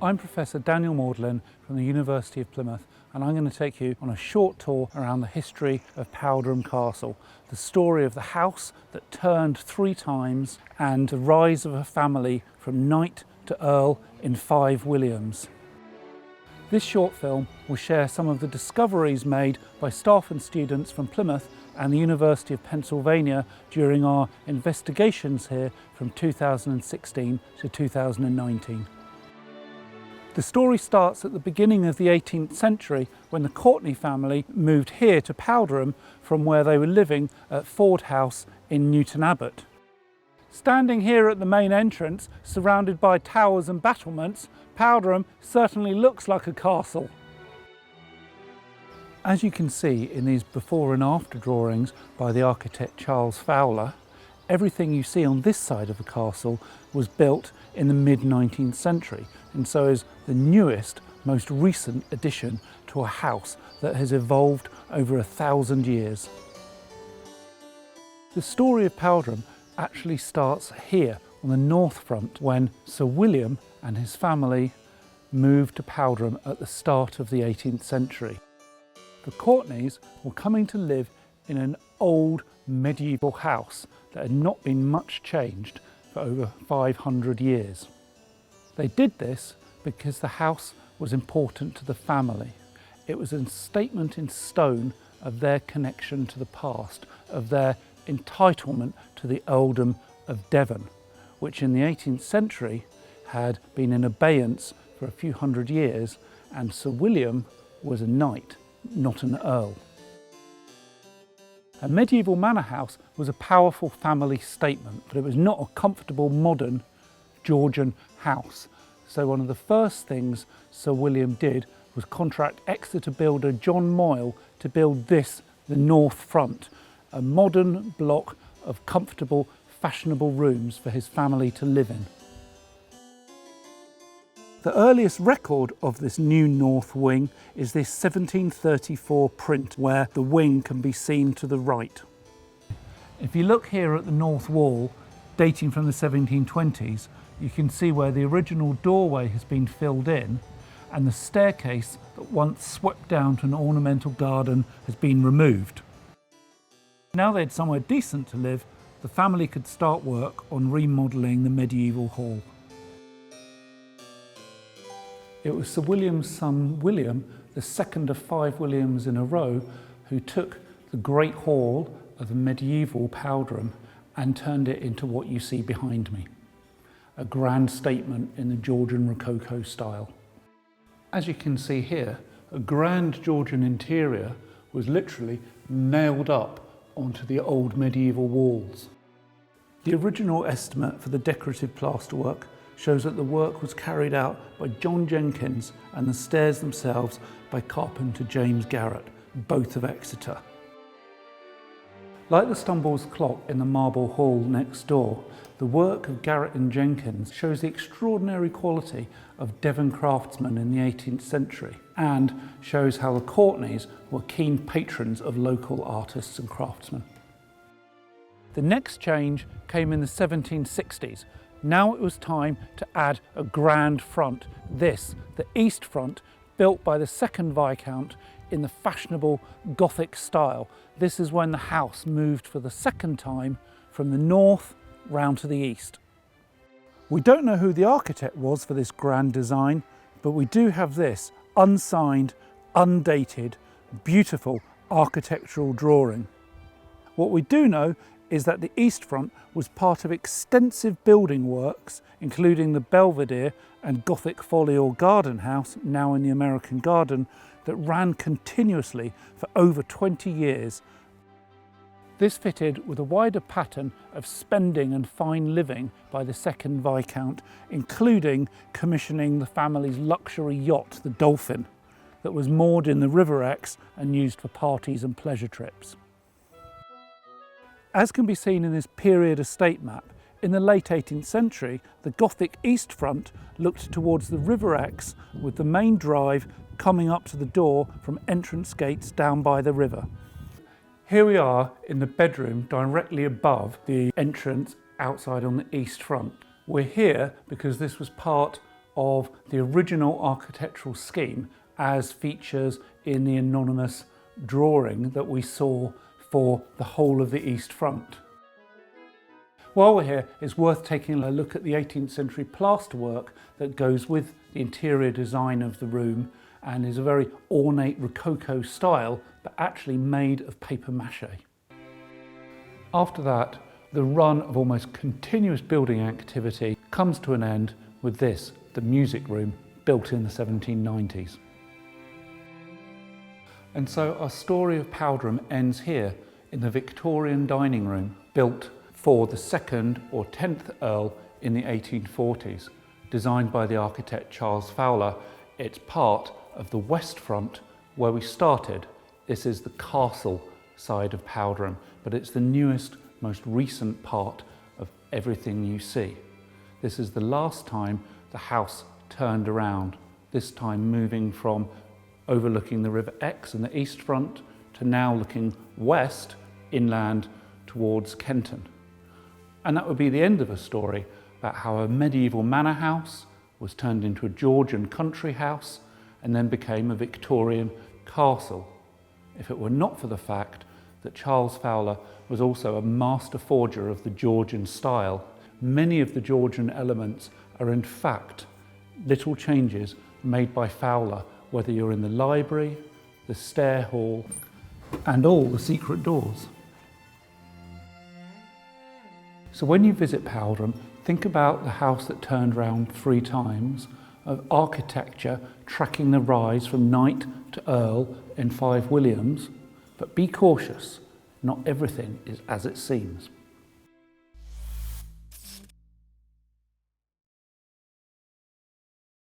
I'm Professor Daniel Maudlin from the University of Plymouth, and I'm going to take you on a short tour around the history of Powderham Castle, the story of the house that turned 3 times and the rise of a family from knight to earl in 5 Williams. This short film will share some of the discoveries made by staff and students from Plymouth and the University of Pennsylvania during our investigations here from 2016 to 2019. The story starts at the beginning of the 18th century when the Courtenay family moved here to Powderham from where they were living at Ford House in Newton Abbot. Standing here at the main entrance, surrounded by towers and battlements, Powderham certainly looks like a castle. As you can see in these before and after drawings by the architect Charles Fowler, everything you see on this side of the castle was built in the mid-19th century, and so is the newest, most recent addition to a house that has evolved over 1,000 years. The story of Powderham actually starts here on the north front when Sir William and his family moved to Powderham at the start of the 18th century. The Courtenays were coming to live in an old medieval house that had not been much changed for over 500 years. They did this because the house was important to the family. It was a statement in stone of their connection to the past, of their entitlement to the earldom of Devon, which in the 18th century had been in abeyance for a few hundred years, and Sir William was a knight, not an earl. A medieval manor house was a powerful family statement, but it was not a comfortable modern Georgian house. So one of the first things Sir William did was contract Exeter builder John Moyle to build this, the north front, a modern block of comfortable, fashionable rooms for his family to live in. The earliest record of this new north wing is this 1734 print where the wing can be seen to the right. If you look here at the north wall, dating from the 1720s, you can see where the original doorway has been filled in and the staircase that once swept down to an ornamental garden has been removed. Now they had somewhere decent to live, the family could start work on remodelling the medieval hall. It was Sir William's son William, the second of 5 Williams in a row, who took the Great Hall of the medieval Powderham and turned it into what you see behind me. A grand statement in the Georgian Rococo style. As you can see here, a grand Georgian interior was literally nailed up onto the old medieval walls. The original estimate for the decorative plasterwork shows that the work was carried out by John Jenkins and the stairs themselves by carpenter James Garrett, both of Exeter. Like the Stumbles clock in the marble hall next door, the work of Garrett and Jenkins shows the extraordinary quality of Devon craftsmen in the 18th century and shows how the Courtenays were keen patrons of local artists and craftsmen. The next change came in the 1760s. Now it was time to add a grand front, this, the east front, built by the second Viscount in the fashionable Gothic style. This is when the house moved for the second time from the north round to the east. We don't know who the architect was for this grand design, but we do have this unsigned, undated, beautiful architectural drawing. What we do know is that the east front was part of extensive building works, including the Belvedere and Gothic folio garden house, now in the American Garden, that ran continuously for over 20 years. This fitted with a wider pattern of spending and fine living by the second Viscount, including commissioning the family's luxury yacht, the Dolphin, that was moored in the River Exe and used for parties and pleasure trips. As can be seen in this period estate map, in the late 18th century, the Gothic east front looked towards the River Exe with the main drive coming up to the door from entrance gates down by the river. Here we are in the bedroom directly above the entrance outside on the east front. We're here because this was part of the original architectural scheme as features in the anonymous drawing that we saw for the whole of the east front. While we're here, it's worth taking a look at the 18th century plasterwork that goes with the interior design of the room and is a very ornate Rococo style, but actually made of paper mache. After that, the run of almost continuous building activity comes to an end with this, the music room, built in the 1790s. And so our story of Powderham ends here in the Victorian dining room, built for the 2nd or 10th Earl in the 1840s, designed by the architect Charles Fowler. It's part of the west front where we started. This is the castle side of Powderham, but it's the newest, most recent part of everything you see. This is the last time the house turned around, this time moving from overlooking the River Exe in the east front to now looking west, inland towards Kenton. And that would be the end of a story about how a medieval manor house was turned into a Georgian country house and then became a Victorian castle. If it were not for the fact that Charles Fowler was also a master forger of the Georgian style, many of the Georgian elements are in fact little changes made by Fowler, whether you're in the library, the stair hall, and all the secret doors. So when you visit Powderham, think about the house that turned round 3 times, of architecture tracking the rise from knight to earl in 5 Williams, but be cautious, not everything is as it seems.